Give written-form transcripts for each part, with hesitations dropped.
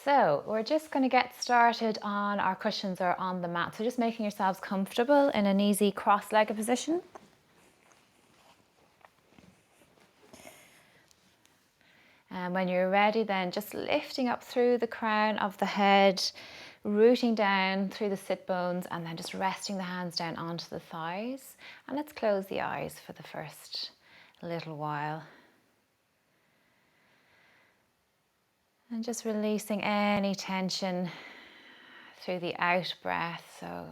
So we're just going to get started on our cushions or on the mat. So just making yourselves comfortable in an easy cross-legged position. And when you're ready, then just lifting up through the crown of the head, rooting down through the sit bones, and then just resting the hands down onto the thighs. And let's close the eyes for the first little while. And just releasing any tension through the out breath. So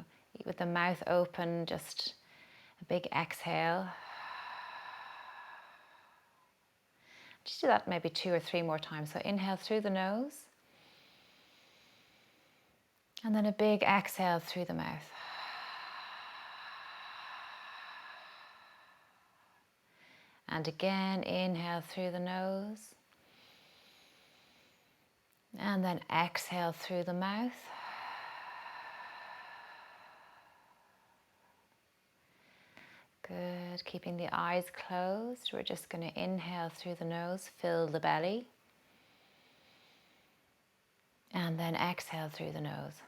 with the mouth open, just a big exhale. Just do that maybe 2 or 3 more times. So inhale through the nose. And then a big exhale through the mouth. And again, inhale through the nose. And then exhale through the mouth. Good. Keeping the eyes closed. We're just going to inhale through the nose, fill the belly. And then exhale through the nose.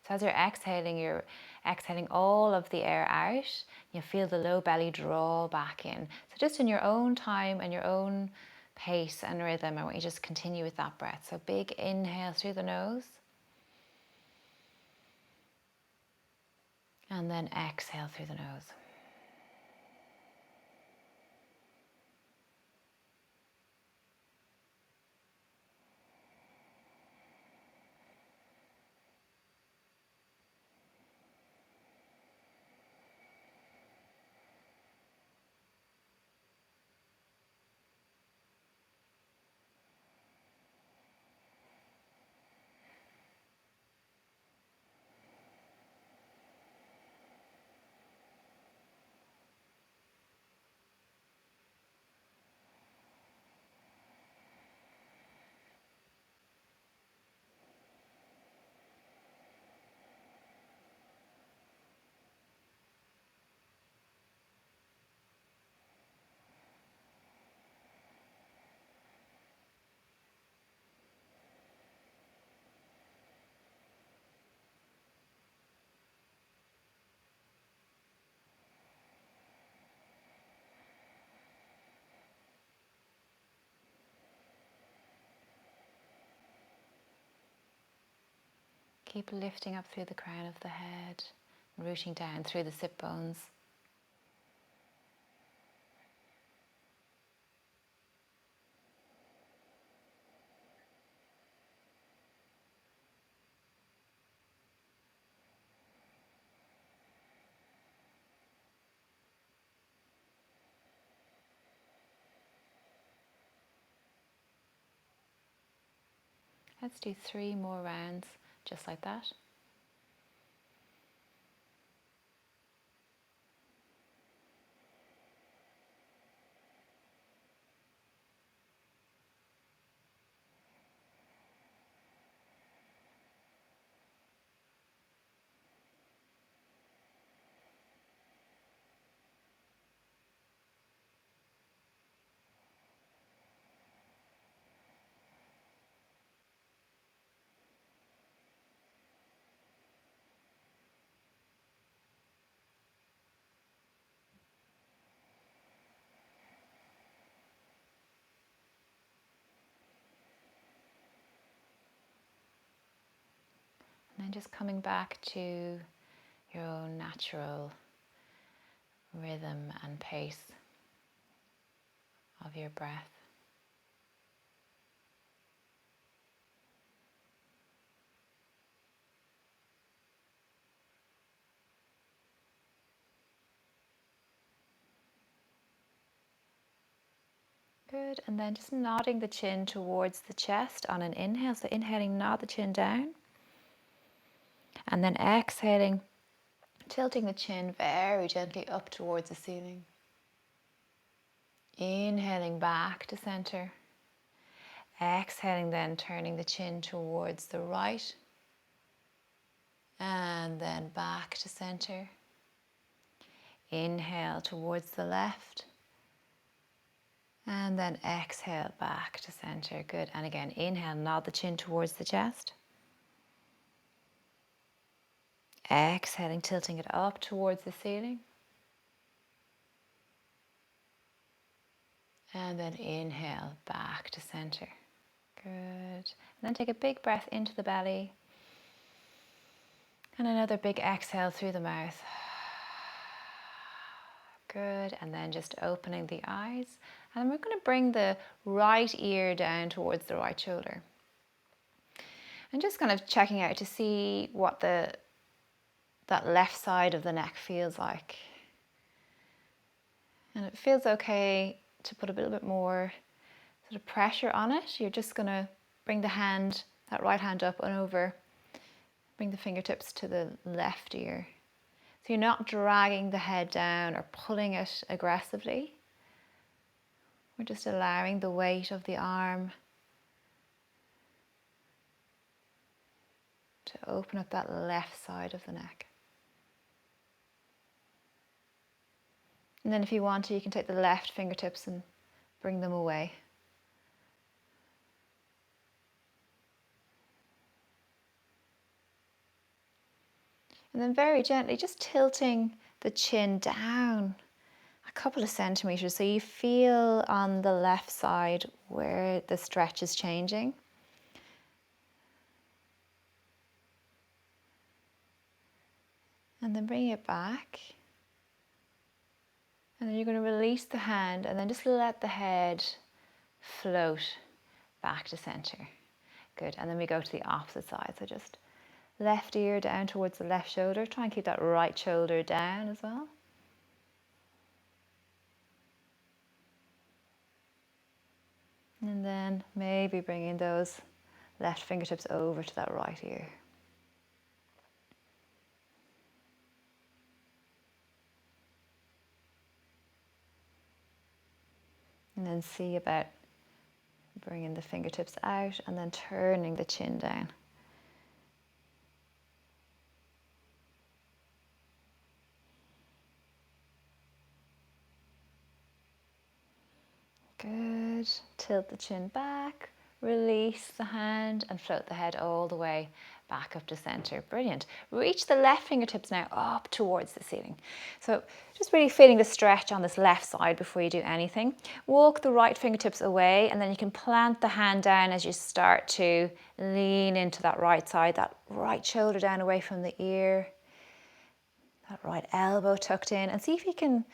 So as you're exhaling all of the air out. You feel the low belly draw back in. So just in your own time and your own pace and rhythm, I want you to just continue with that breath. So big inhale through the nose. And then exhale through the nose. Keep lifting up through the crown of the head, rooting down through the sit bones. Let's do 3 more rounds just like that. And then just coming back to your own natural rhythm and pace of your breath. Good, and then just nodding the chin towards the chest on an inhale. So inhaling, nod the chin down. And then exhaling, tilting the chin very gently up towards the ceiling. Inhaling back to center. Exhaling, then turning the chin towards the right. And then back to center. Inhale towards the left. And then exhale back to center. Good. And again, inhale, nod the chin towards the chest. Exhaling, tilting it up towards the ceiling. And then inhale back to center. Good. And then take a big breath into the belly. And another big exhale through the mouth. Good. And then just opening the eyes. And we're going to bring the right ear down towards the right shoulder. And just kind of checking out to see what that left side of the neck feels like. And it feels okay to put a little bit more sort of pressure on it. You're just going to bring the hand, that right hand up and over. Bring the fingertips to the left ear. So you're not dragging the head down or pulling it aggressively. We're just allowing the weight of the arm to open up that left side of the neck. And then if you want to, you can take the left fingertips and bring them away. And then very gently, just tilting the chin down a couple of centimeters so you feel on the left side where the stretch is changing. And then bring it back. And then you're going to release the hand and then just let the head float back to center. Good. And then we go to the opposite side. So just left ear down towards the left shoulder. Try and keep that right shoulder down as well. And then maybe bringing those left fingertips over to that right ear. And then see about bringing the fingertips out and then turning the chin down. Good. Tilt the chin back, release the hand and float the head all the way back up to center. Brilliant. Reach the left fingertips now up towards the ceiling. So just really feeling the stretch on this left side before you do anything. Walk the right fingertips away and then you can plant the hand down as you start to lean into that right side, that right shoulder down away from the ear, that right elbow tucked in, and see if you can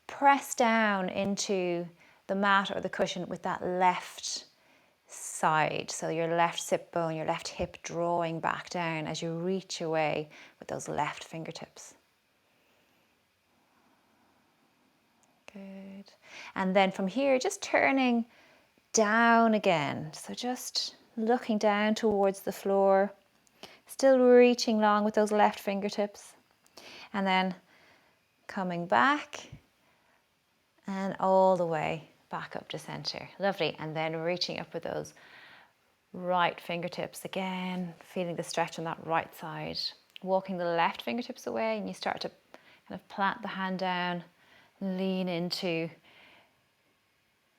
press down into the mat or the cushion with that left side. So your left sit bone, your left hip drawing back down as you reach away with those left fingertips. Good. And then from here, just turning down again. So just looking down towards the floor, still reaching long with those left fingertips. And then coming back and all the way back up to center. Lovely. And then reaching up with those right fingertips again, feeling the stretch on that right side. Walking the left fingertips away and you start to kind of plant the hand down, lean into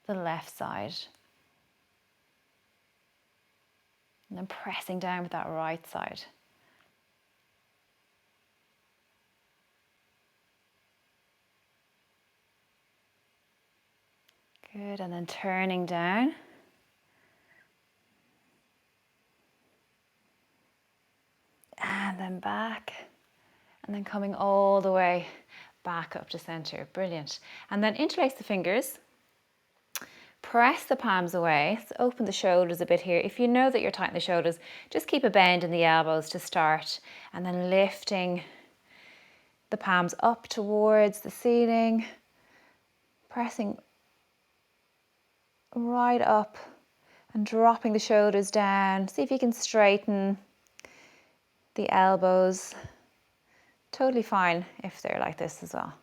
the left side. And then pressing down with that right side. Good, and then turning down. And then back. And then coming all the way back up to center. Brilliant. And then interlace the fingers. Press the palms away. So open the shoulders a bit here. If you know that you're tight in the shoulders, just keep a bend in the elbows to start. And then lifting the palms up towards the ceiling. Pressing right up and dropping the shoulders down. See if you can straighten the elbows. Totally fine if they're like this as well.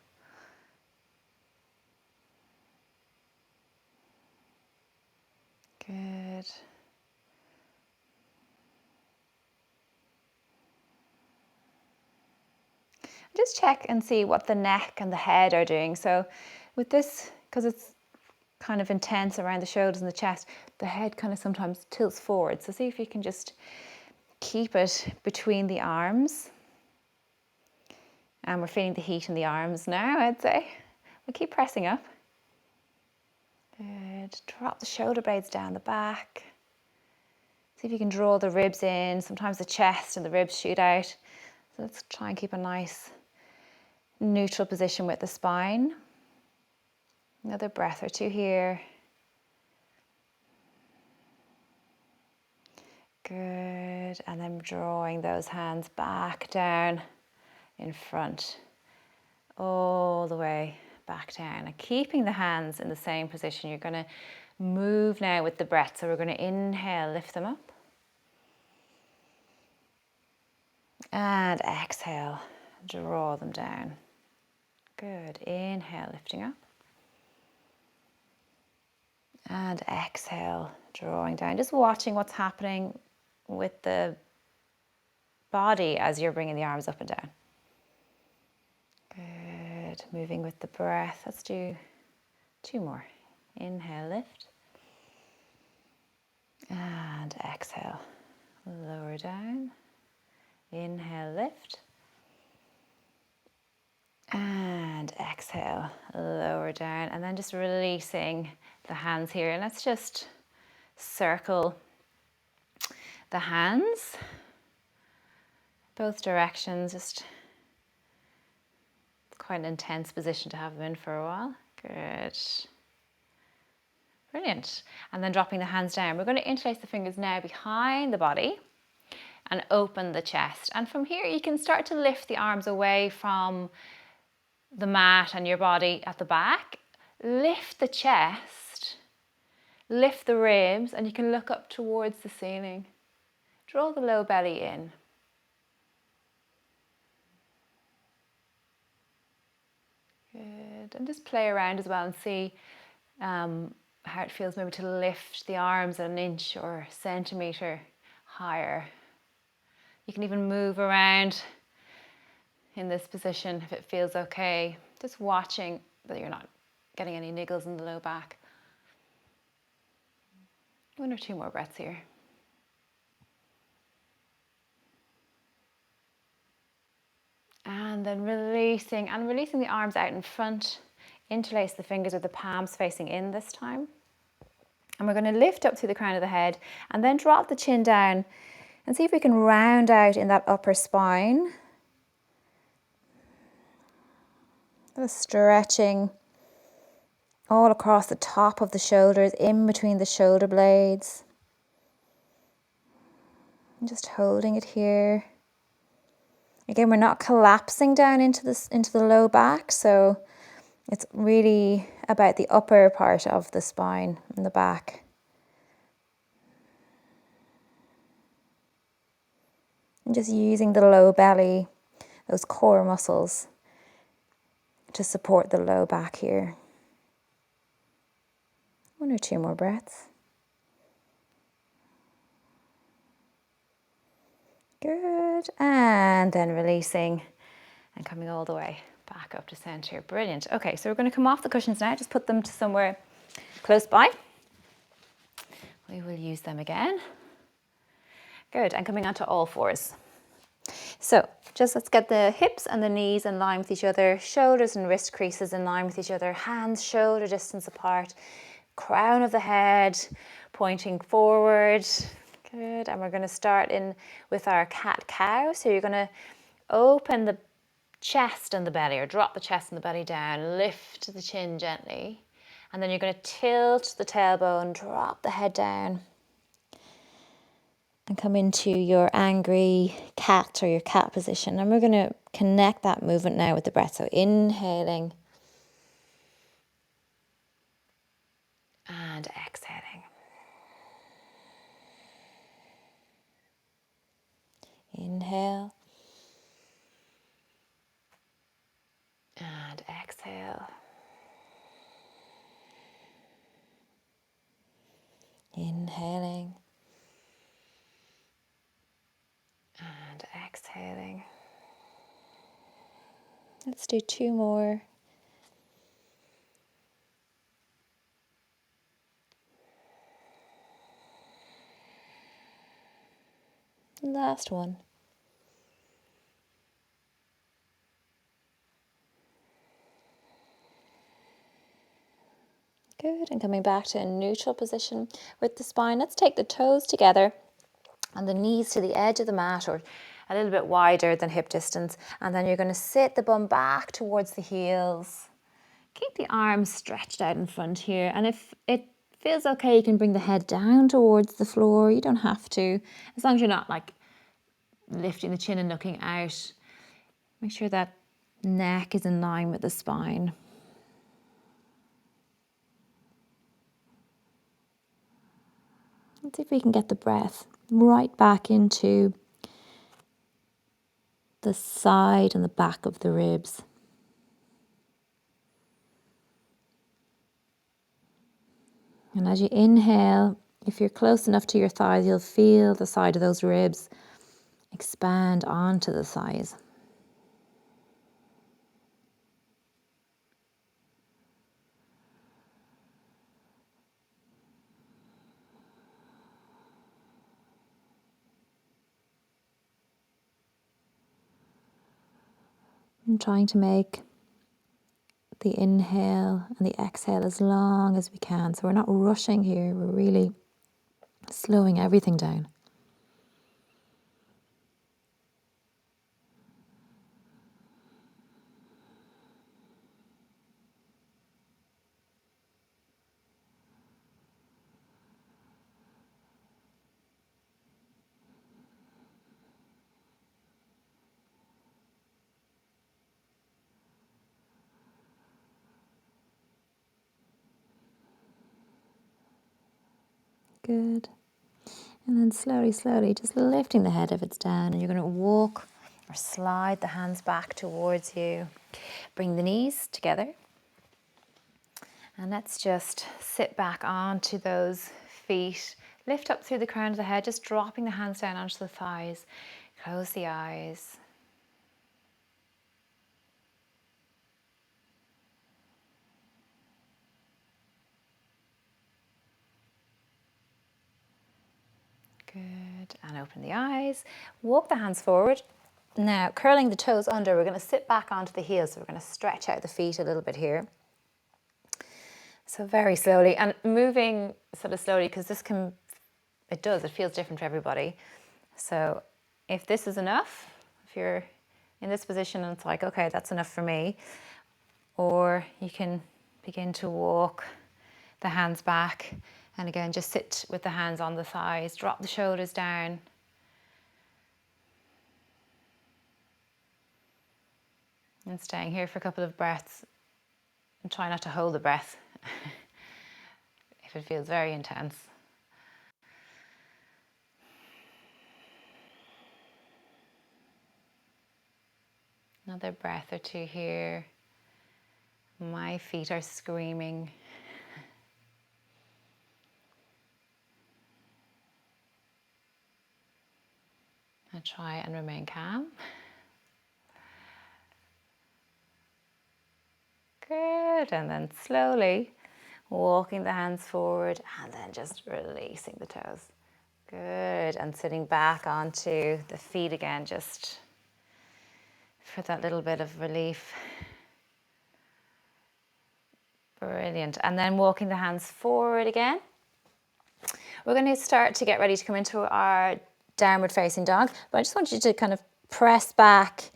Good. Just check and see what the neck and the head are doing. So with this, because it's kind of intense around the shoulders and the chest, the head kind of sometimes tilts forward. So see if you can just keep it between the arms. And we're feeling the heat in the arms now, I'd say. We'll keep pressing up. Good. Drop the shoulder blades down the back. See if you can draw the ribs in. Sometimes the chest and the ribs shoot out. So let's try and keep a nice neutral position with the spine. Another breath or two here. Good. And then drawing those hands back down in front, all the way back down, and keeping the hands in the same position. You're going to move now with the breath. So we're going to inhale, lift them up. And exhale, draw them down. Good. Inhale, lifting up. And exhale, drawing down. Just watching what's happening with the body as you're bringing the arms up and down. Good. Moving with the breath. Let's do 2 more. Inhale, lift. And exhale, lower down. Inhale, lift. And exhale, lower down. And then just releasing the hands here. And let's just circle the hands both directions. Just quite an intense position to have them in for a while. Good. Brilliant. And then dropping the hands down. We're going to interlace the fingers now behind the body and open the chest. And from here you can start to lift the arms away from the mat and your body at the back. Lift the chest, lift the ribs, and you can look up towards the ceiling. Draw the low belly in. Good. And just play around as well and see how it feels maybe to lift the arms an inch or a centimetre higher. You can even move around in this position if it feels okay. Just watching that you're not getting any niggles in the low back. 1 or 2 more breaths here. And then releasing the arms out in front. Interlace the fingers with the palms facing in this time. And we're going to lift up through the crown of the head and then drop the chin down and see if we can round out in that upper spine. Just stretching all across the top of the shoulders, in between the shoulder blades. And just holding it here. Again, we're not collapsing down into the low back, so it's really about the upper part of the spine and the back. And just using the low belly, those core muscles, to support the low back here. 1 or 2 more breaths. Good. And then releasing and coming all the way back up to center. Brilliant. Okay, so we're going to come off the cushions now. Just put them to somewhere close by. We will use them again. Good. And coming onto all fours. So just let's get the hips and the knees in line with each other. Shoulders and wrist creases in line with each other. Hands shoulder distance apart. Crown of the head pointing forward. Good. And we're going to start in with our cat-cow. So you're going to open the chest and the belly, or drop the chest and the belly down, lift the chin gently, and then you're going to tilt the tailbone, drop the head down, and come into your angry cat or your cat position. And we're going to connect that movement now with the breath. So inhaling and exhaling. Inhale and exhale. Inhaling and exhaling. Let's do 2 more. Last one. Good, and coming back to a neutral position with the spine. Let's take the toes together and the knees to the edge of the mat or a little bit wider than hip distance. And then you're going to sit the bum back towards the heels. Keep the arms stretched out in front here. And if it feels okay, you can bring the head down towards the floor. You don't have to, as long as you're not like lifting the chin and looking out. Make sure that neck is in line with the spine. Let's see if we can get the breath right back into the side and the back of the ribs. And as you inhale, if you're close enough to your thighs, you'll feel the side of those ribs expand onto the thighs. And trying to make the inhale and the exhale as long as we can. So we're not rushing here, we're really slowing everything down. Good. And then slowly, slowly, just lifting the head if it's down, and you're going to walk or slide the hands back towards you. Bring the knees together. And let's just sit back onto those feet. Lift up through the crown of the head, just dropping the hands down onto the thighs. Close the eyes. Good. And open the eyes. Walk the hands forward. Now, curling the toes under, we're going to sit back onto the heels. So we're going to stretch out the feet a little bit here. So very slowly, and moving sort of slowly, because it feels different for everybody. So if this is enough, if you're in this position and it's like, okay, that's enough for me, or you can begin to walk the hands back, and again, just sit with the hands on the thighs, drop the shoulders down. And staying here for a couple of breaths, and try not to hold the breath if it feels very intense. Another breath or two here. My feet are screaming. And try and remain calm. Good, and then slowly walking the hands forward and then just releasing the toes. Good, and sitting back onto the feet again, just for that little bit of relief. Brilliant, and then walking the hands forward again. We're going to start to get ready to come into our downward facing dog, but I just want you to kind of press back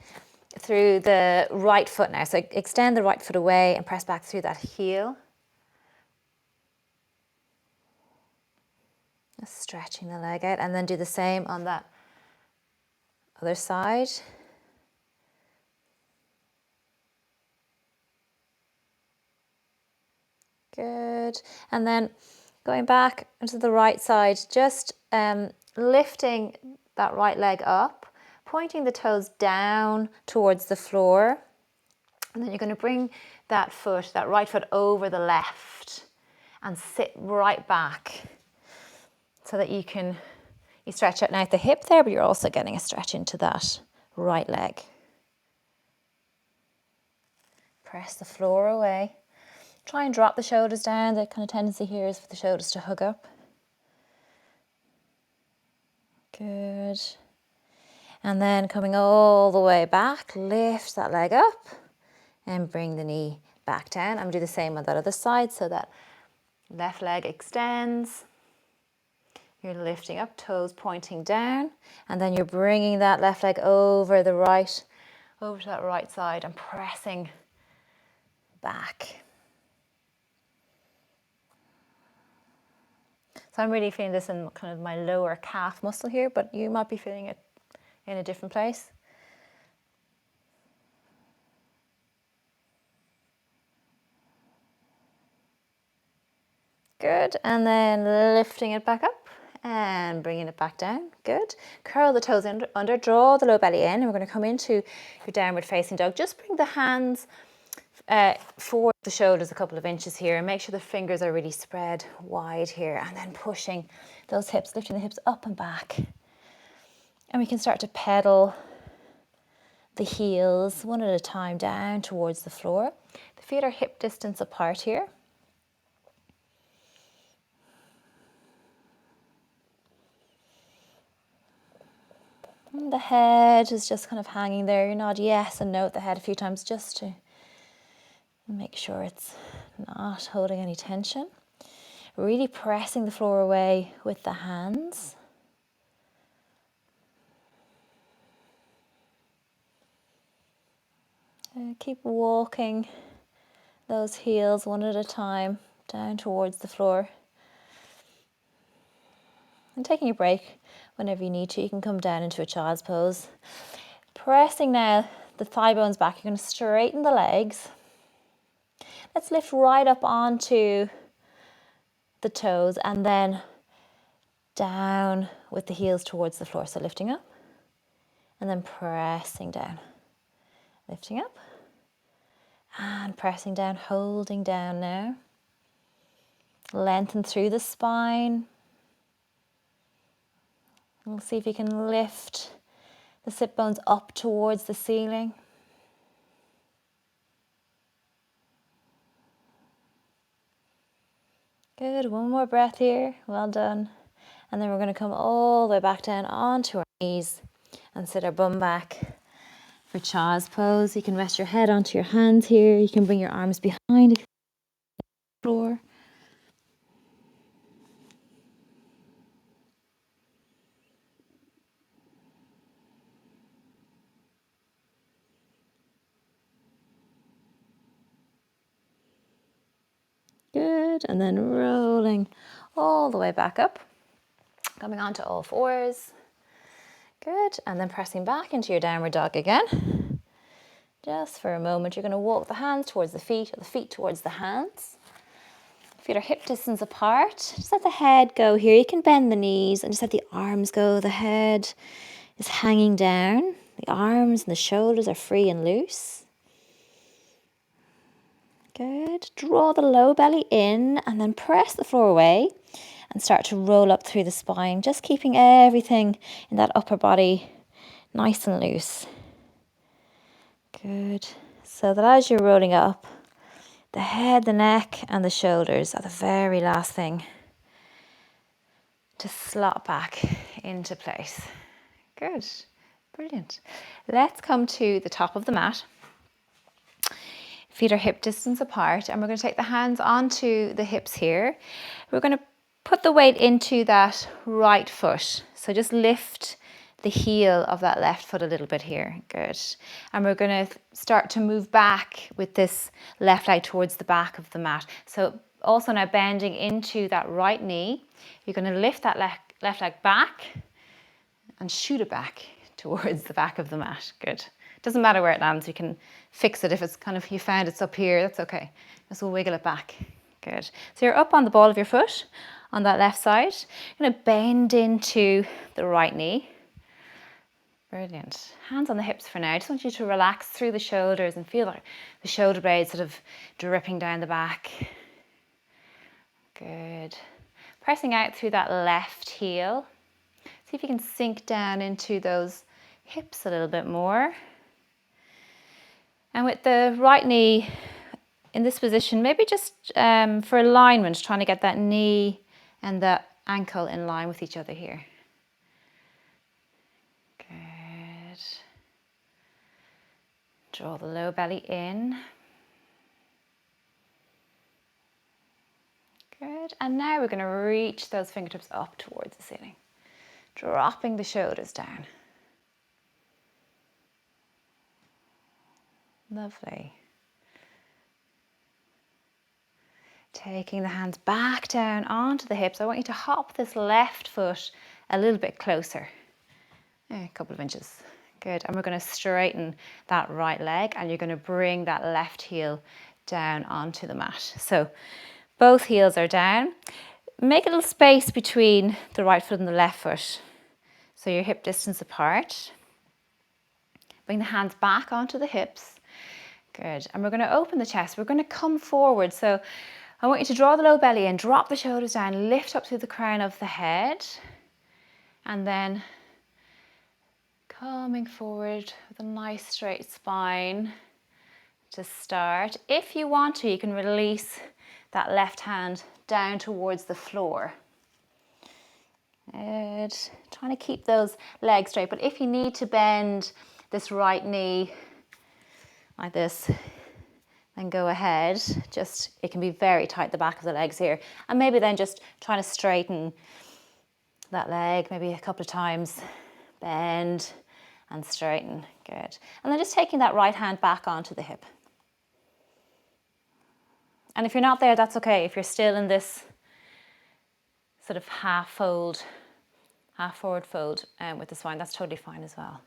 through the right foot now. So extend the right foot away and press back through that heel. Just stretching the leg out, and then do the same on that other side. Good. And then going back into the right side, just lifting that right leg up, pointing the toes down towards the floor. And then you're going to bring that right foot over the left and sit right back so that you stretch out now at the hip there, but you're also getting a stretch into that right leg. Press the floor away. Try and drop the shoulders down. The kind of tendency here is for the shoulders to hug up. Good. And then coming all the way back, lift that leg up and bring the knee back down. I'm going to do the same on that other side, so that left leg extends. You're lifting up, toes pointing down, and then you're bringing that left leg over to that right side and pressing back. So I'm really feeling this in kind of my lower calf muscle here, but you might be feeling it in a different place. Good, and then lifting it back up and bringing it back down. Good. Curl the toes under, draw the low belly in, and we're going to come into your downward facing dog. Just bring the hands forward the shoulders a couple of inches here, and make sure the fingers are really spread wide here, and then pushing those hips, lifting the hips up and back. And we can start to pedal the heels one at a time down towards the floor. The feet are hip distance apart here. And the head is just kind of hanging there. You nod yes and no at the head a few times just to make sure it's not holding any tension. Really pressing the floor away with the hands. Keep walking those heels one at a time down towards the floor. And taking a break whenever you need to. You can come down into a child's pose. Pressing now the thigh bones back. You're going to straighten the legs. Let's lift right up onto the toes and then down with the heels towards the floor. So lifting up and then pressing down. Lifting up and pressing down, holding down now. Lengthen through the spine. We'll see if you can lift the sit bones up towards the ceiling. Good, one more breath here, well done. And then we're going to come all the way back down onto our knees and sit our bum back for child's pose. You can rest your head onto your hands here. You can bring your arms behind the floor. Good, and then rolling all the way back up. Coming onto all fours. Good, and then pressing back into your downward dog again. Just for a moment, you're going to walk the hands towards the feet, or the feet towards the hands. Feet are hip distance apart. Just let the head go here. You can bend the knees and just let the arms go. The head is hanging down. The arms and the shoulders are free and loose. Good. Draw the low belly in and then press the floor away and start to roll up through the spine, just keeping everything in that upper body nice and loose. Good. So that as you're rolling up, the head, the neck and the shoulders are the very last thing to slot back into place. Good. Brilliant. Let's come to the top of the mat. Feet are hip distance apart, and we're going to take the hands onto the hips here. We're going to put the weight into that right foot. So just lift the heel of that left foot a little bit here. Good. And we're going to start to move back with this left leg towards the back of the mat. So also now bending into that right knee. You're going to lift that left leg back and shoot it back towards the back of the mat. Good. Doesn't matter where it lands, you can fix it. If it's kind of, you found it's up here, that's okay. Just we'll wiggle it back. Good. So you're up on the ball of your foot on that left side. You're going to bend into the right knee. Brilliant. Hands on the hips for now. I just want you to relax through the shoulders and feel like the shoulder blades sort of dripping down the back. Good. Pressing out through that left heel. See if you can sink down into those hips a little bit more. And with the right knee in this position, maybe just for alignment, trying to get that knee and the ankle in line with each other here. Good. Draw the low belly in. Good. And now we're going to reach those fingertips up towards the ceiling, dropping the shoulders down. Lovely. Taking the hands back down onto the hips. I want you to hop this left foot a little bit closer. A couple of inches. Good. And we're going to straighten that right leg, and you're going to bring that left heel down onto the mat. So both heels are down. Make a little space between the right foot and the left foot, so you're hip distance apart. Bring the hands back onto the hips. Good. And we're going to open the chest. We're going to come forward. So I want you to draw the low belly in, drop the shoulders down, lift up through the crown of the head, and then coming forward with a nice straight spine to start. If you want to, you can release that left hand down towards the floor. Good. Trying to keep those legs straight, but if you need to bend this right knee like this, then go ahead. Just, it can be very tight, the back of the legs here. And maybe then just trying to straighten that leg, maybe a couple of times. Bend and straighten. Good. And then just taking that right hand back onto the hip. And if you're not there, that's okay. If you're still in this sort of half fold, half forward fold with the spine, that's totally fine as well.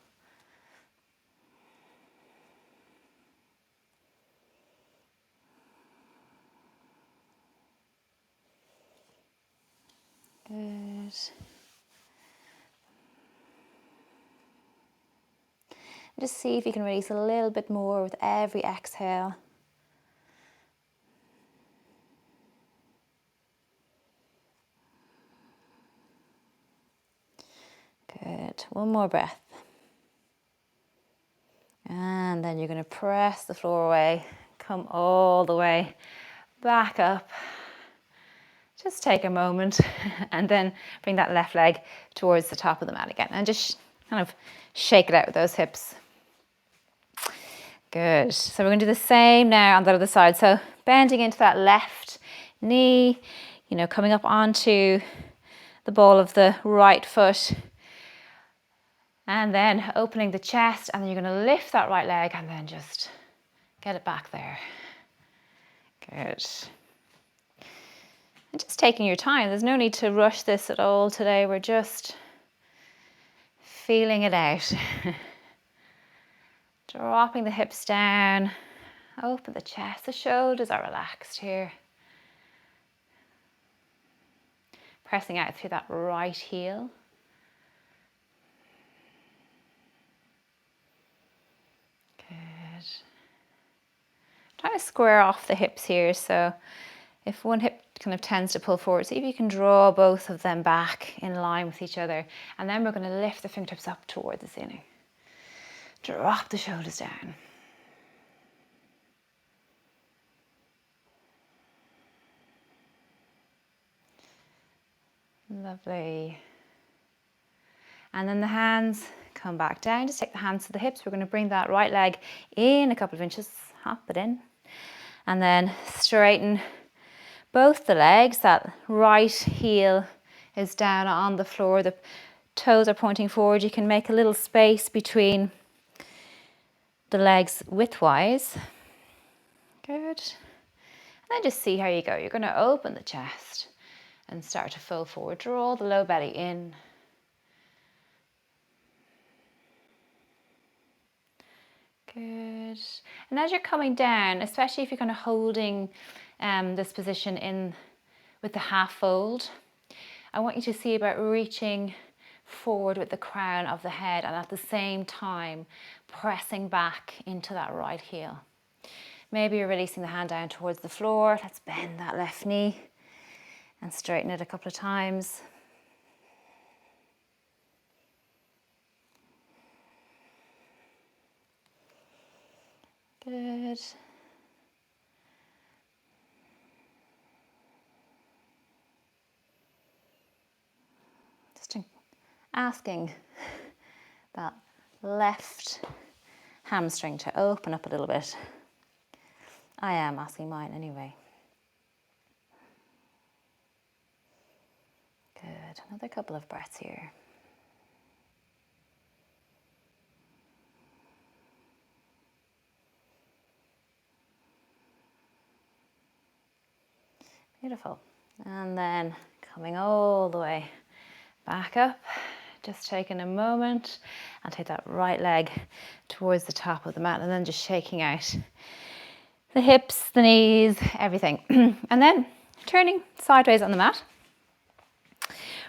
Good. Just see if you can release a little bit more with every exhale. Good. One more breath. And then you're going to press the floor away, come all the way back up. Just take a moment and then bring that left leg towards the top of the mat again and just kind of shake it out with those hips. Good. So we're going to do the same now on the other side. So bending into that left knee, coming up onto the ball of the right foot. And then opening the chest, and then you're going to lift that right leg and then just get it back there. Good. And just taking your time. There's no need to rush this at all today. We're just feeling it out. Dropping the hips down. Open the chest. The shoulders are relaxed here. Pressing out through that right heel. Good. Trying to square off the hips here, so if one hip kind of tends to pull forward, see if you can draw both of them back in line with each other, and then we're going to lift the fingertips up toward the ceiling. Drop the shoulders down. Lovely. And then the hands come back down. Just take the hands to the hips. We're going to bring that right leg in a couple of inches, hop it in, and then straighten both the legs. That right heel is down on the floor. The toes are pointing forward. You can make a little space between the legs widthwise. Good. And then just see how you go. You're going to open the chest and start to fold forward. Draw the low belly in. Good. And as you're coming down, especially if you're kind of holding this position in with the half fold, I want you to see about reaching forward with the crown of the head and at the same time pressing back into that right heel. Maybe you're releasing the hand down towards the floor. Let's bend that left knee and straighten it a couple of times. Good. Just asking that left hamstring to open up a little bit. I am asking mine anyway. Good, another couple of breaths here. Beautiful. And then coming all the way back up, just taking a moment and take that right leg towards the top of the mat and then just shaking out the hips, the knees, everything. And then turning sideways on the mat.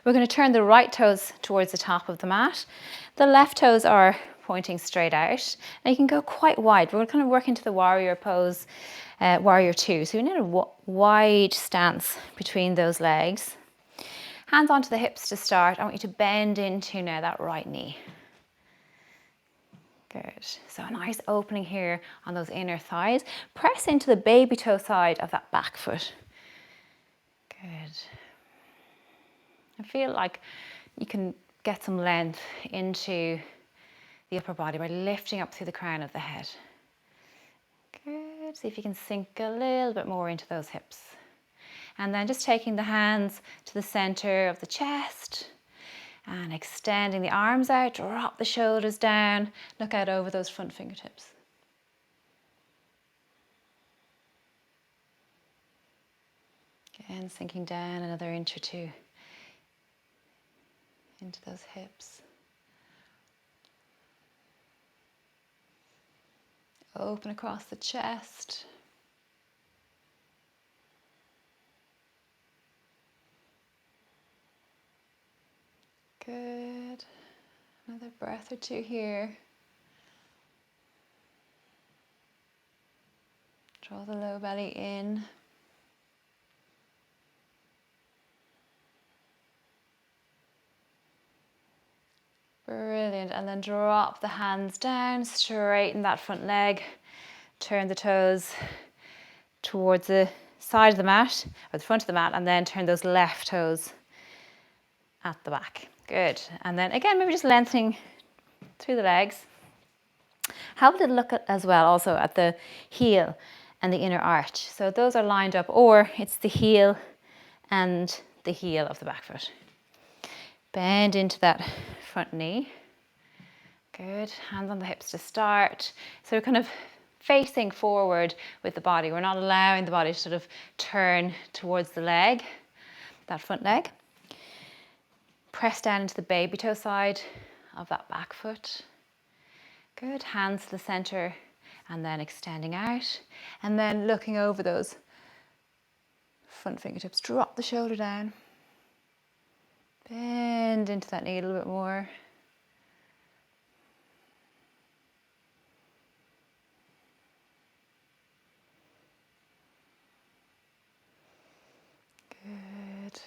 We're going to turn the right toes towards the top of the mat. The left toes are pointing straight out. And you can go quite wide. We're kind of working to the warrior pose, warrior two. So we need a wide stance between those legs. Hands onto the hips to start. I want you to bend into now that right knee. Good. So a nice opening here on those inner thighs. Press into the baby toe side of that back foot. Good. I feel like you can get some length into the upper body by lifting up through the crown of the head. Good. See if you can sink a little bit more into those hips. And then just taking the hands to the center of the chest and extending the arms out, drop the shoulders down, look out over those front fingertips. Again, sinking down another inch or two into those hips. Open across the chest. Good. Another breath or two here. Draw the low belly in. Brilliant. And then drop the hands down, straighten that front leg, turn the toes towards the side of the mat, or the front of the mat, and then turn those left toes at the back. Good. And then again, maybe just lengthening through the legs. Have a little look at, as well also at the heel and the inner arch. So those are lined up, or it's the heel and the heel of the back foot. Bend into that front knee. Good. Hands on the hips to start. So we're kind of facing forward with the body. We're not allowing the body to sort of turn towards the leg, that front leg. Press down into the baby toe side of that back foot. Good. Hands to the center and then extending out. And then looking over those front fingertips. Drop the shoulder down. Bend into that knee a little bit more. Good.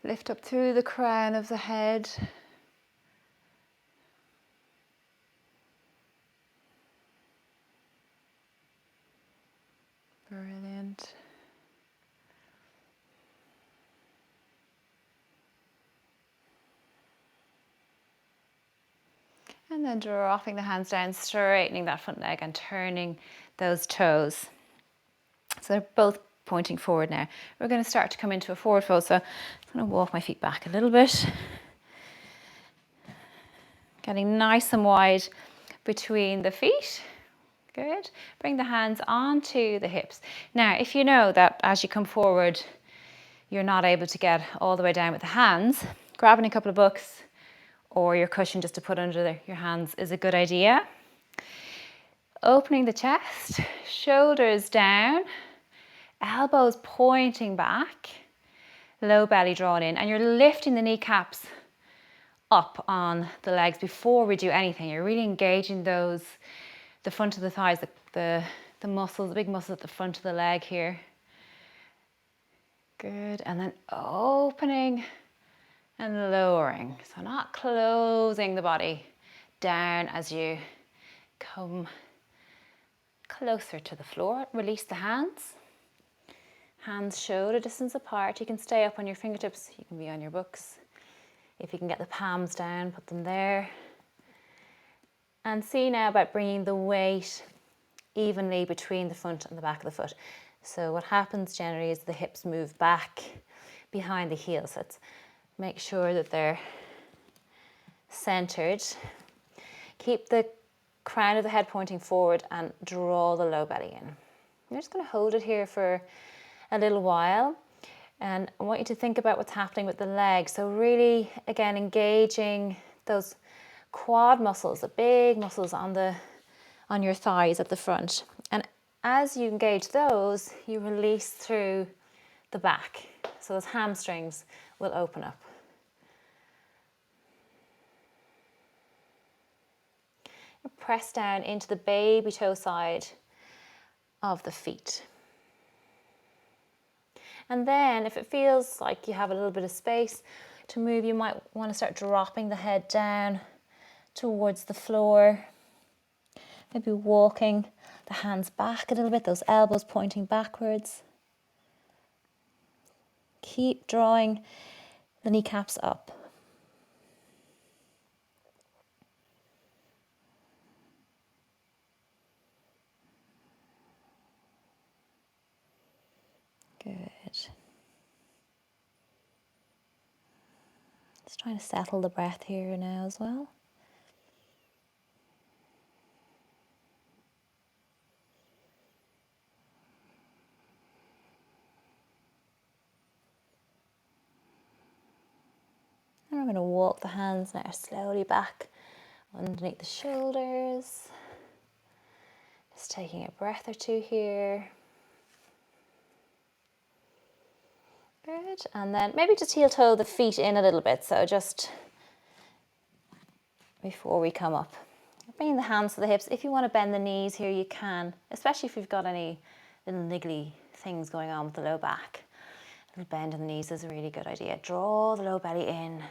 Lift up through the crown of the head. Brilliant. And then dropping the hands down, straightening that front leg and turning those toes. So they're both pointing forward now. We're going to start to come into a forward fold. So I'm going to walk my feet back a little bit. Getting nice and wide between the feet. Good. Bring the hands onto the hips. Now, if you know that as you come forward, you're not able to get all the way down with the hands, grabbing a couple of books or your cushion just to put under your hands is a good idea. Opening the chest, shoulders down, elbows pointing back, low belly drawn in, and you're lifting the kneecaps up on the legs before we do anything. You're really engaging those, the front of the thighs, the muscles, the big muscles at the front of the leg here. Good. And then opening and lowering. So not closing the body down as you come closer to the floor. Release the hands. Hands shoulder distance apart. You can stay up on your fingertips. You can be on your books. If you can get the palms down, put them there. And see now about bringing the weight evenly between the front and the back of the foot. So what happens generally is the hips move back behind the heels. So let's make sure that they're centered. Keep the crown of the head pointing forward and draw the low belly in. You're just going to hold it here for a little while. And I want you to think about what's happening with the legs. So really, again, engaging those quad muscles, the big muscles on your thighs at the front. And as you engage those, you release through the back. So those hamstrings will open up. Press down into the baby toe side of the feet. And then if it feels like you have a little bit of space to move, you might want to start dropping the head down towards the floor. Maybe walking the hands back a little bit, those elbows pointing backwards. Keep drawing the kneecaps up. Good. Just trying to settle the breath here now as well. And we're going to walk the hands now slowly back underneath the shoulders. Just taking a breath or two here. Good. And then maybe just heel toe the feet in a little bit. So just before we come up. Bringing the hands to the hips. If you want to bend the knees here, you can, especially if you've got any little niggly things going on with the low back. A little bend in the knees is a really good idea. Draw the low belly in,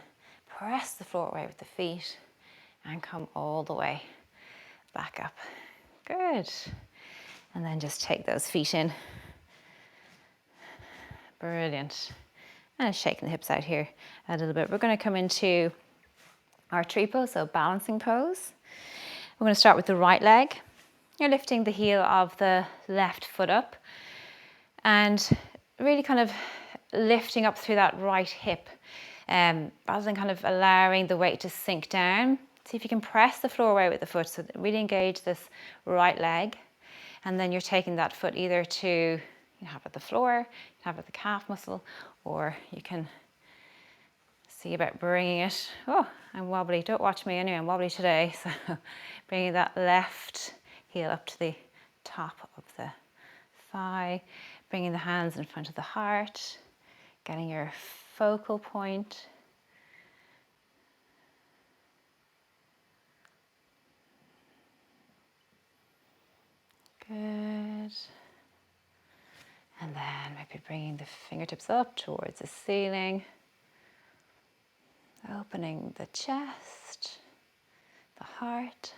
press the floor away with the feet, and come all the way back up. Good. And then just take those feet in. Brilliant. And shaking the hips out here a little bit. We're going to come into our tree pose, so balancing pose. We're going to start with the right leg. You're lifting the heel of the left foot up and really kind of lifting up through that right hip rather than kind of allowing the weight to sink down. See if you can press the floor away with the foot, so really engage this right leg. And then you're taking that foot either to have it at the floor, you can have it at the calf muscle, or you can see about bringing it. Oh, I'm wobbly. Don't watch me anyway. I'm wobbly today. So bringing that left heel up to the top of the thigh, bringing the hands in front of the heart, getting your focal point. Good. And then maybe bringing the fingertips up towards the ceiling. Opening the chest, the heart.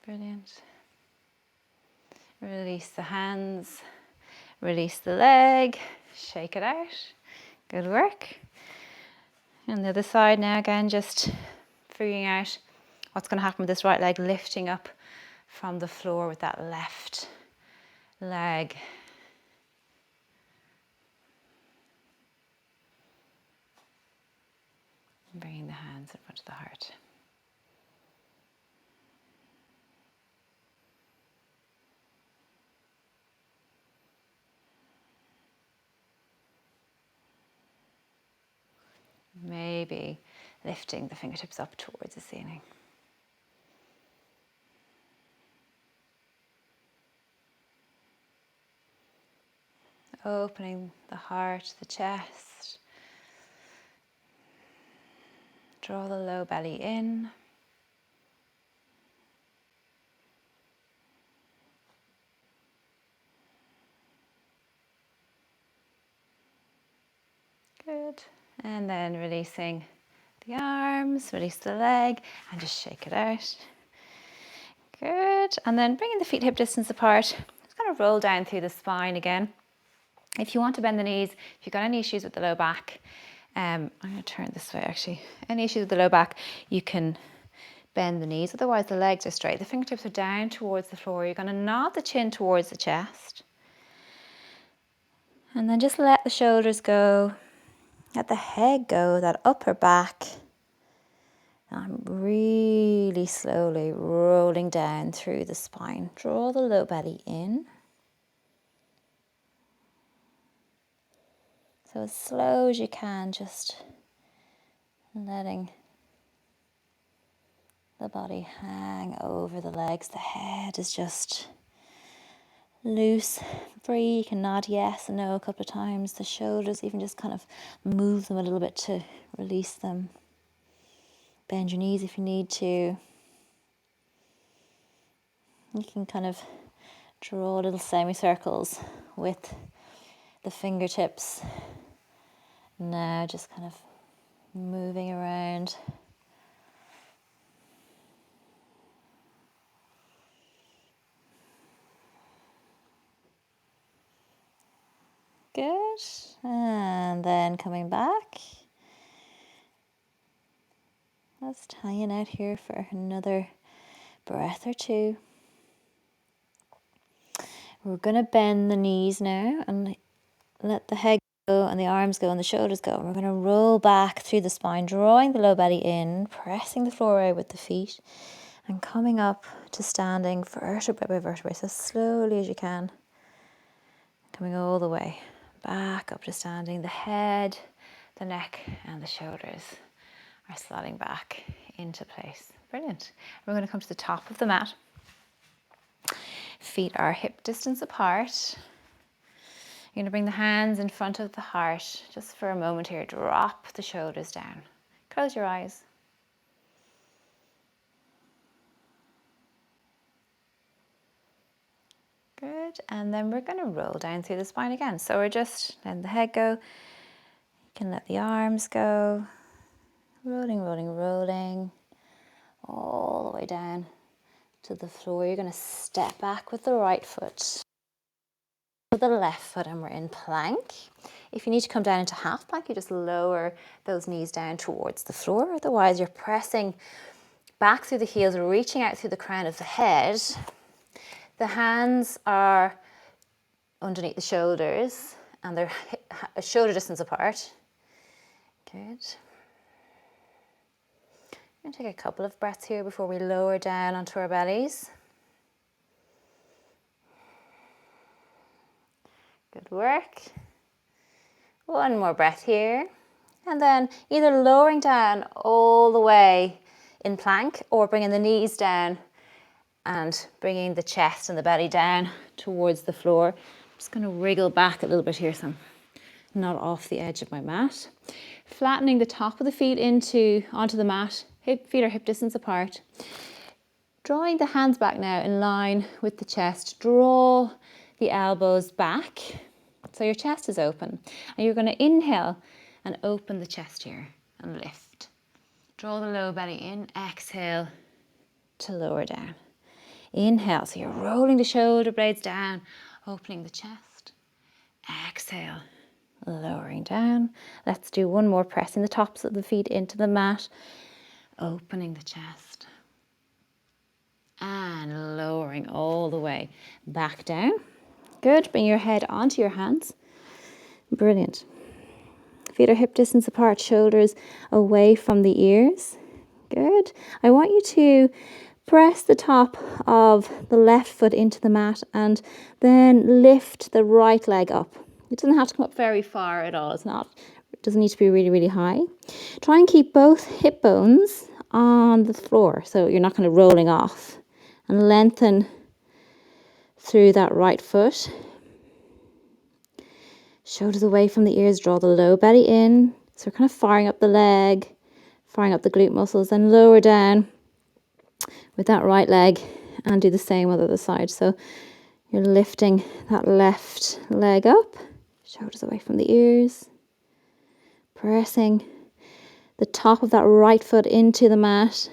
Brilliant. Release the hands, release the leg, shake it out. Good work. And the other side now, again, just figuring out what's going to happen with this right leg, lifting up from the floor with that left leg. And bringing the hands in front of the heart. Maybe lifting the fingertips up towards the ceiling. Opening the heart, the chest. Draw the low belly in. Good. And then releasing the arms, release the leg, and just shake it out. Good. And then bringing the feet hip distance apart, just kind of roll down through the spine again. If you want to bend the knees, if you've got any issues with the low back, I'm going to turn this way actually. Any issues with the low back, you can bend the knees. Otherwise, the legs are straight. The fingertips are down towards the floor. You're going to nod the chin towards the chest. And then just let the shoulders go. Let the head go, that upper back. I'm really slowly rolling down through the spine. Draw the low belly in. So as slow as you can, just letting the body hang over the legs. The head is just loose, free. You can nod yes and no a couple of times. The shoulders, even just kind of move them a little bit to release them. Bend your knees if you need to. You can kind of draw little semicircles with the fingertips. Now just kind of moving around. Good. And then coming back. Let's hang out here for another breath or two. We're going to bend the knees now and let the head go and the arms go and the shoulders go. And we're going to roll back through the spine, drawing the low belly in, pressing the floor out with the feet, and coming up to standing vertebrae by vertebrae, so slowly as you can. Coming all the way back up to standing. The head, the neck, and the shoulders are sliding back into place. Brilliant. We're going to come to the top of the mat. Feet are hip distance apart. You're going to bring the hands in front of the heart just for a moment here. Drop the shoulders down. Close your eyes. Good. And then we're going to roll down through the spine again. So we're just letting the head go. You can let the arms go. Rolling, rolling, rolling. All the way down to the floor. You're going to step back with the right foot. With the left foot, and we're in plank. If you need to come down into half plank, you just lower those knees down towards the floor. Otherwise, you're pressing back through the heels, reaching out through the crown of the head. The hands are underneath the shoulders and they're shoulder distance apart. Good. I'm going to take a couple of breaths here before we lower down onto our bellies. Good work. One more breath here. And then either lowering down all the way in plank or bringing the knees down and bringing the chest and the belly down towards the floor. I'm just going to wriggle back a little bit here so I'm not off the edge of my mat. Flattening the top of the feet onto the mat. Feet are hip distance apart. Drawing the hands back now in line with the chest. Draw the elbows back so your chest is open. And you're going to inhale and open the chest here and lift. Draw the low belly in. Exhale to lower down. Inhale, so you're rolling the shoulder blades down, opening the chest. Exhale, lowering down. Let's do one more, pressing the tops of the feet into the mat, opening the chest. And lowering all the way back down. Good, bring your head onto your hands. Brilliant. Feet are hip distance apart, shoulders away from the ears. Good. I want you to press the top of the left foot into the mat and then lift the right leg up. It doesn't have to come up very far at all. It doesn't need to be really, really high. Try and keep both hip bones on the floor so you're not kind of rolling off. And lengthen through that right foot. Shoulders away from the ears, draw the low belly in. So we're kind of firing up the leg, firing up the glute muscles, then lower down with that right leg and do the same on the other side. So you're lifting that left leg up, shoulders away from the ears, pressing the top of that right foot into the mat,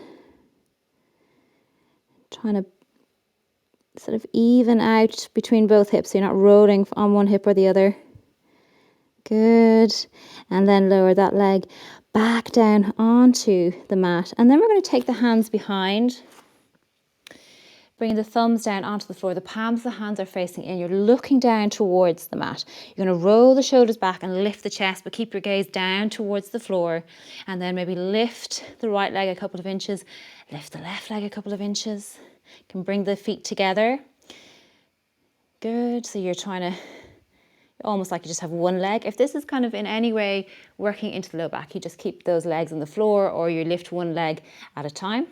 trying to sort of even out between both hips, so you're not rolling on one hip or the other. Good. And then lower that leg back down onto the mat. And then we're going to take the hands behind, bringing the thumbs down onto the floor. The palms of the hands are facing in. You're looking down towards the mat. You're going to roll the shoulders back and lift the chest, but keep your gaze down towards the floor. And then maybe lift the right leg a couple of inches, lift the left leg a couple of inches. You can bring the feet together. Good. So you're trying to, almost like you just have one leg. If this is kind of in any way working into the low back, you just keep those legs on the floor, or you lift one leg at a time.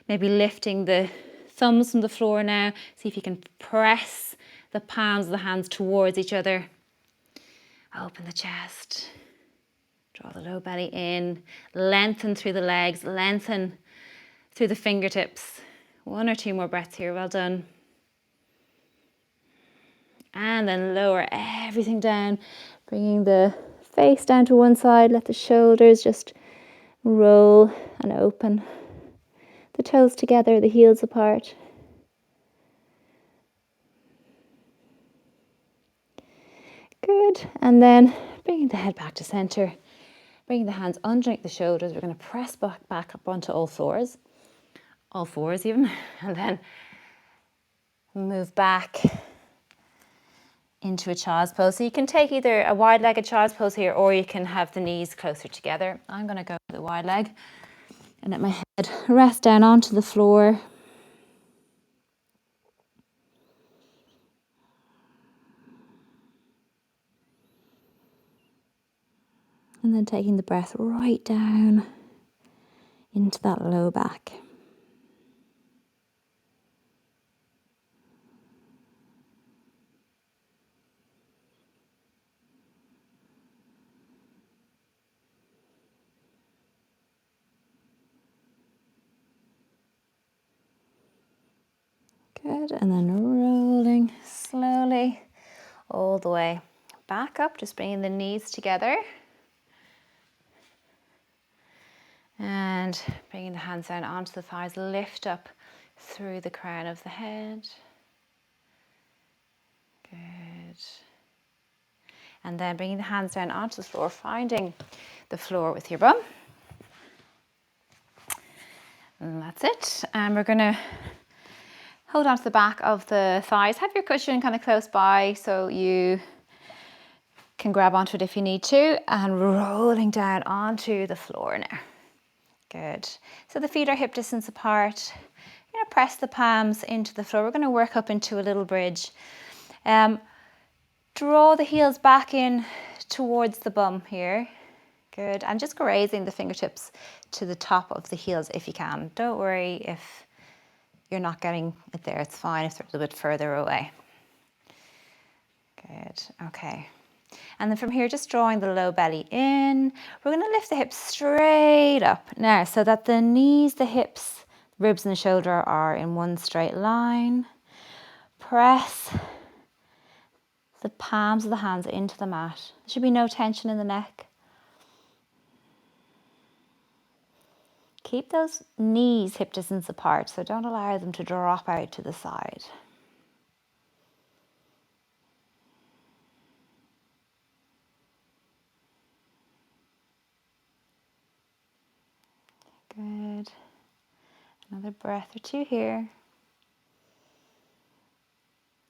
Maybe lifting the thumbs from the floor now. See if you can press the palms of the hands towards each other. Open the chest. Draw the low belly in. Lengthen through the legs. Lengthen through the fingertips. 1 or 2 more breaths here. Well done. And then lower everything down, bringing the face down to one side. Let the shoulders just roll and open. The toes together, the heels apart. Good. And then bringing the head back to center, bringing the hands underneath the shoulders. We're going to press back up onto all fours even, and then move back into a child's pose. So you can take either a wide-legged child's pose here, or you can have the knees closer together. I'm going to go with the wide leg and let my head rest down onto the floor. And then taking the breath right down into that low back. Good, and then rolling slowly all the way back up, just bringing the knees together. And bringing the hands down onto the thighs, lift up through the crown of the head. Good. And then bringing the hands down onto the floor, finding the floor with your bum. And that's it. And we're going to hold on to the back of the thighs. Have your cushion kind of close by so you can grab onto it if you need to. And rolling down onto the floor now. Good. So the feet are hip distance apart. You're going to press the palms into the floor. We're going to work up into a little bridge. Draw the heels back in towards the bum here. Good. And just grazing the fingertips to the top of the heels if you can. Don't worry if you're not getting it there. It's fine if they're a little bit further away. Good. Okay. And then from here, just drawing the low belly in. We're going to lift the hips straight up now so that the knees, the hips, ribs and the shoulder are in one straight line. Press the palms of the hands into the mat. There should be no tension in the neck. Keep those knees hip distance apart, so don't allow them to drop out to the side. Good. Another breath or two here.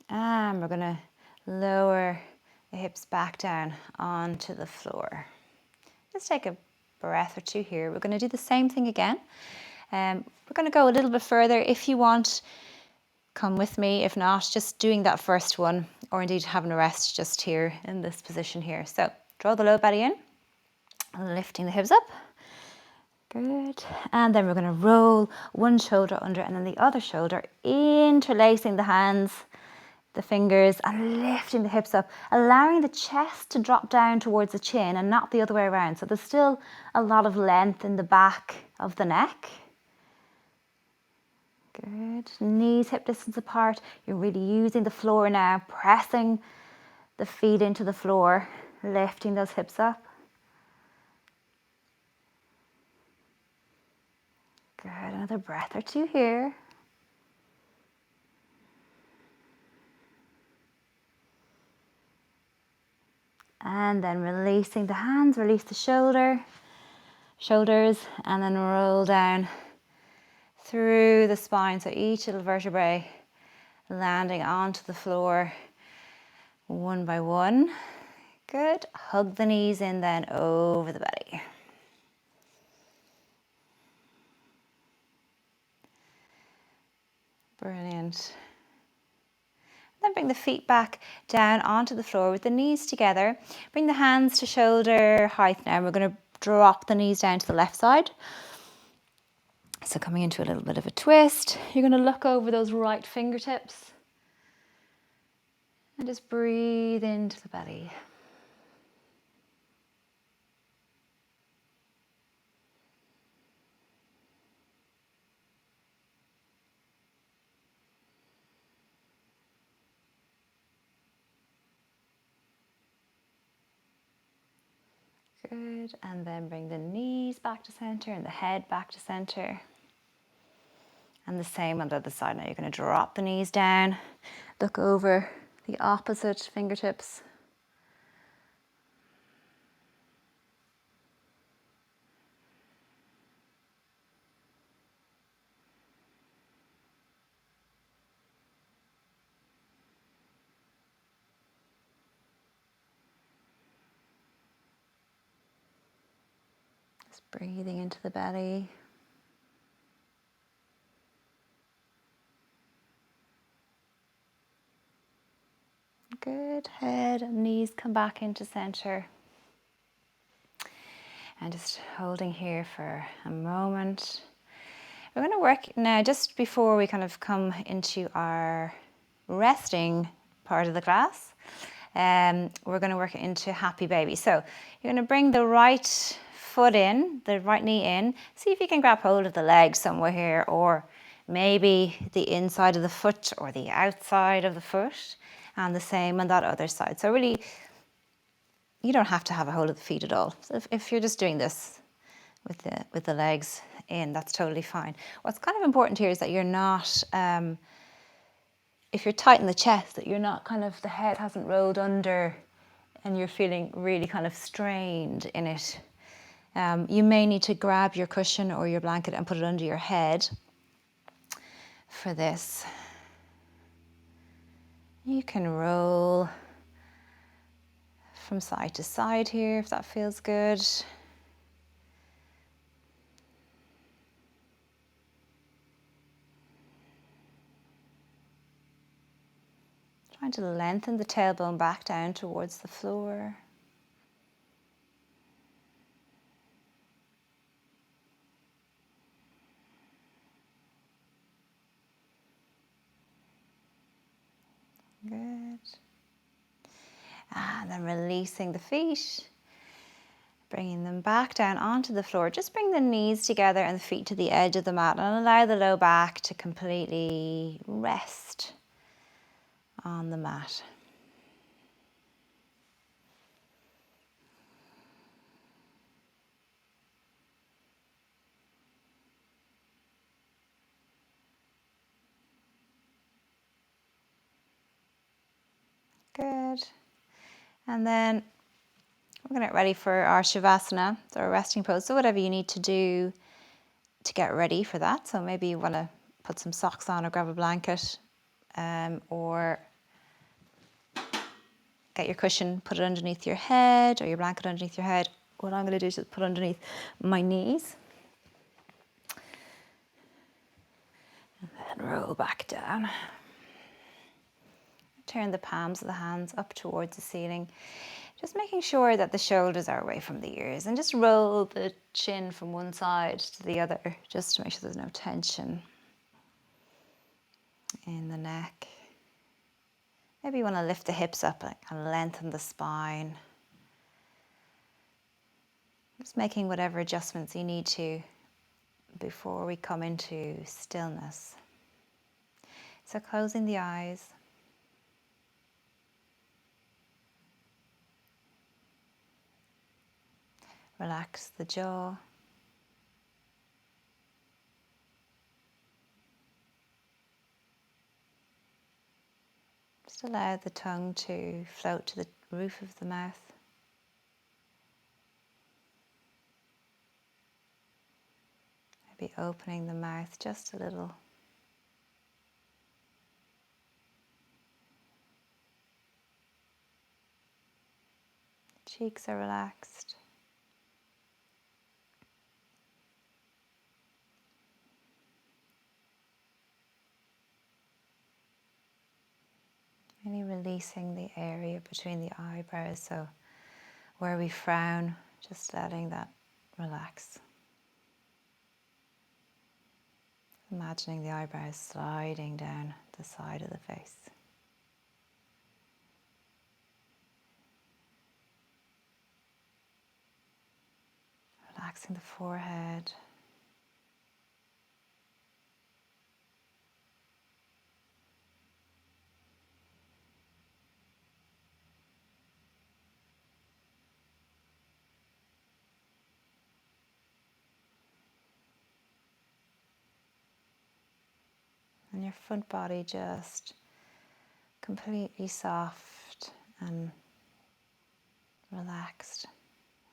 And we're going to lower the hips back down onto the floor. Just take a breath or two here. We're going to do the same thing again. We're going to go a little bit further. If you want, come with me. If not, just doing that first one, or indeed having a rest just here in this position here. So draw the low belly in, lifting the hips up. Good. And then we're going to roll one shoulder under and then the other shoulder, interlacing the hands, the fingers, and lifting the hips up, allowing the chest to drop down towards the chin and not the other way around. So there's still a lot of length in the back of the neck. Good. Knees hip distance apart. You're really using the floor now, pressing the feet into the floor, lifting those hips up. Good. Another breath or two here. And then releasing the hands, release the shoulders, and then roll down through the spine. So each little vertebrae landing onto the floor one by one. Good. Hug the knees in then over the belly. Brilliant. Then bring the feet back down onto the floor with the knees together. Bring the hands to shoulder height now. We're going to drop the knees down to the left side. So coming into a little bit of a twist. You're going to look over those right fingertips. And just breathe into the belly. Good, and then bring the knees back to center and the head back to center. And the same on the other side. Now you're going to drop the knees down, look over the opposite fingertips. Just breathing into the belly. Good, head and knees come back into center. And just holding here for a moment. We're going to work now, just before we kind of come into our resting part of the class, we're going to work into happy baby. So you're going to bring the right foot in, the right knee in. See if you can grab hold of the leg somewhere here, or maybe the inside of the foot or the outside of the foot, and the same on that other side. So really, you don't have to have a hold of the feet at all. So if you're just doing this with the legs in, that's totally fine. What's kind of important here is that you're not, if you're tight in the chest, that you're not kind of, the head hasn't rolled under and you're feeling really kind of strained in it. You may need to grab your cushion or your blanket and put it under your head for this. You can roll from side to side here if that feels good. Trying to lengthen the tailbone back down towards the floor. Good. And then releasing the feet, bringing them back down onto the floor. Just bring the knees together and the feet to the edge of the mat and allow the low back to completely rest on the mat. Good. And then we're going to get ready for our Shavasana, so our resting pose. So whatever you need to do to get ready for that. So maybe you want to put some socks on or grab a blanket, or get your cushion, put it underneath your head or your blanket underneath your head. What I'm going to do is just put underneath my knees. And then roll back down. Turn the palms of the hands up towards the ceiling. Just making sure that the shoulders are away from the ears, and just roll the chin from one side to the other, just to make sure there's no tension in the neck. Maybe you want to lift the hips up and lengthen the spine. Just making whatever adjustments you need to before we come into stillness. So closing the eyes. Relax the jaw. Just allow the tongue to float to the roof of the mouth. be opening the mouth just a little. Cheeks are relaxed. Really releasing the area between the eyebrows, so where we frown, just letting that relax. Imagining the eyebrows sliding down the side of the face. Relaxing the forehead. And your front body just completely soft and relaxed,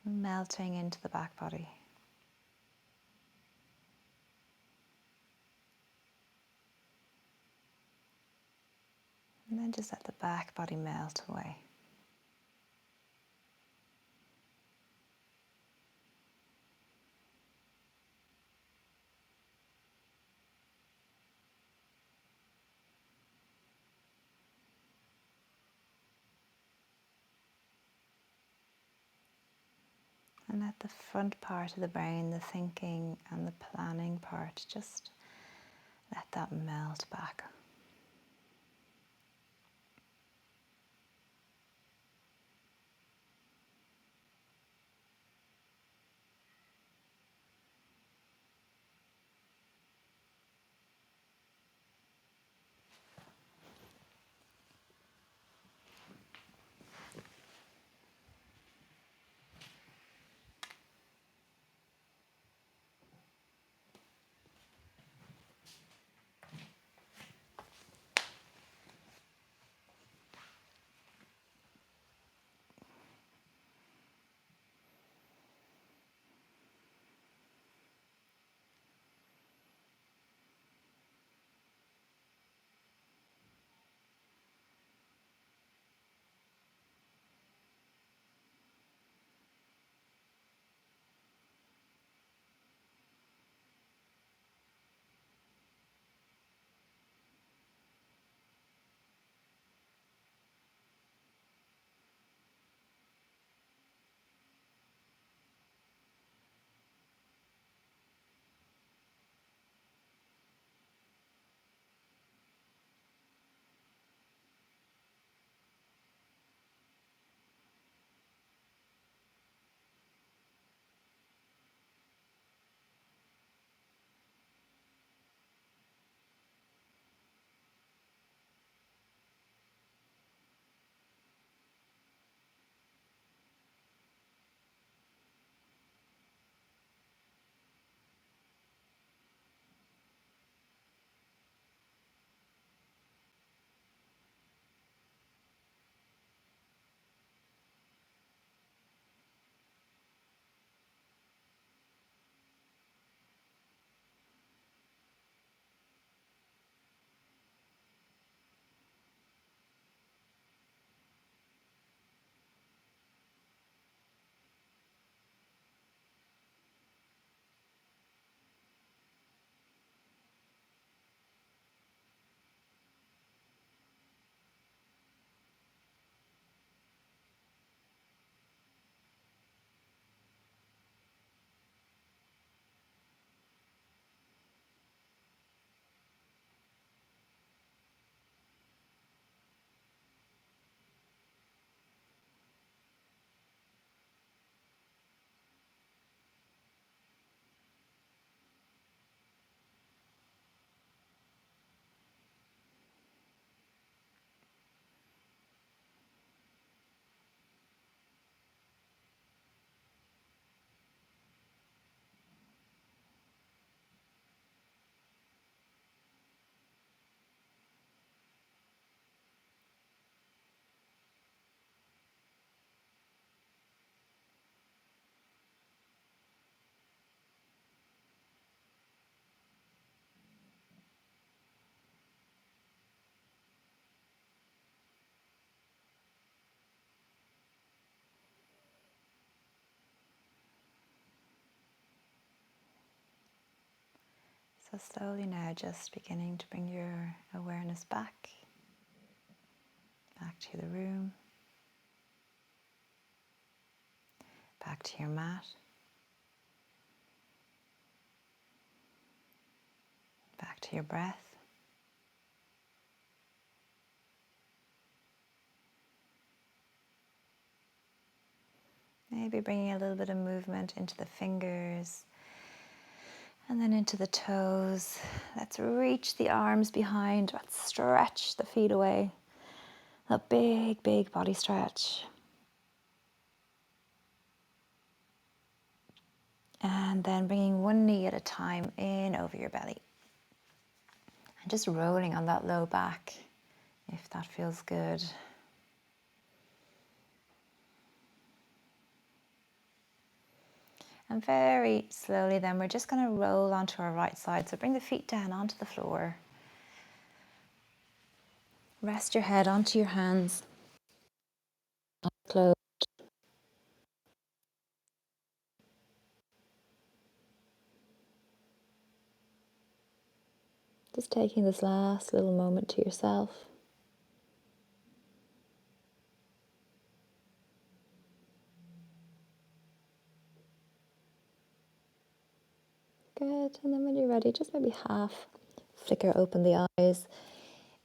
melting into the back body. And then just let the back body melt away. And let the front part of the brain, the thinking and the planning part, just let that melt back. So slowly now just beginning to bring your awareness back to the room, back to your mat, back to your breath. Maybe bringing a little bit of movement into the fingers and then into the toes. Let's reach the arms behind. Let's stretch the feet away. A big, big body stretch. And then bringing one knee at a time in over your belly. And just rolling on that low back if that feels good. And very slowly then we're just going to roll onto our right side. So bring the feet down onto the floor. Rest your head onto your hands. Close. Just taking this last little moment to yourself. Good. And then when you're ready, just maybe half flicker open the eyes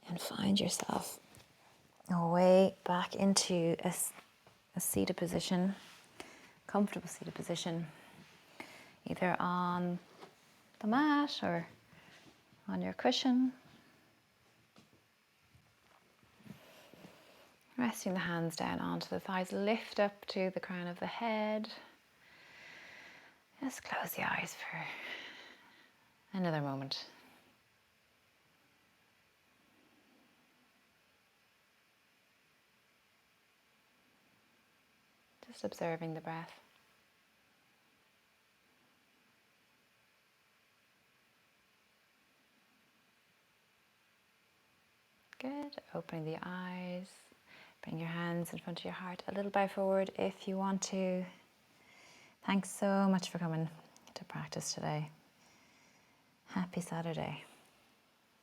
and find yourself away back into a seated position, comfortable seated position, either on the mat or on your cushion. Resting the hands down onto the thighs, lift up to the crown of the head. Just close the eyes for another moment. Just observing the breath. Good. Opening the eyes. Bring your hands in front of your heart. A little bow forward if you want to. Thanks so much for coming to practice today. Happy Saturday.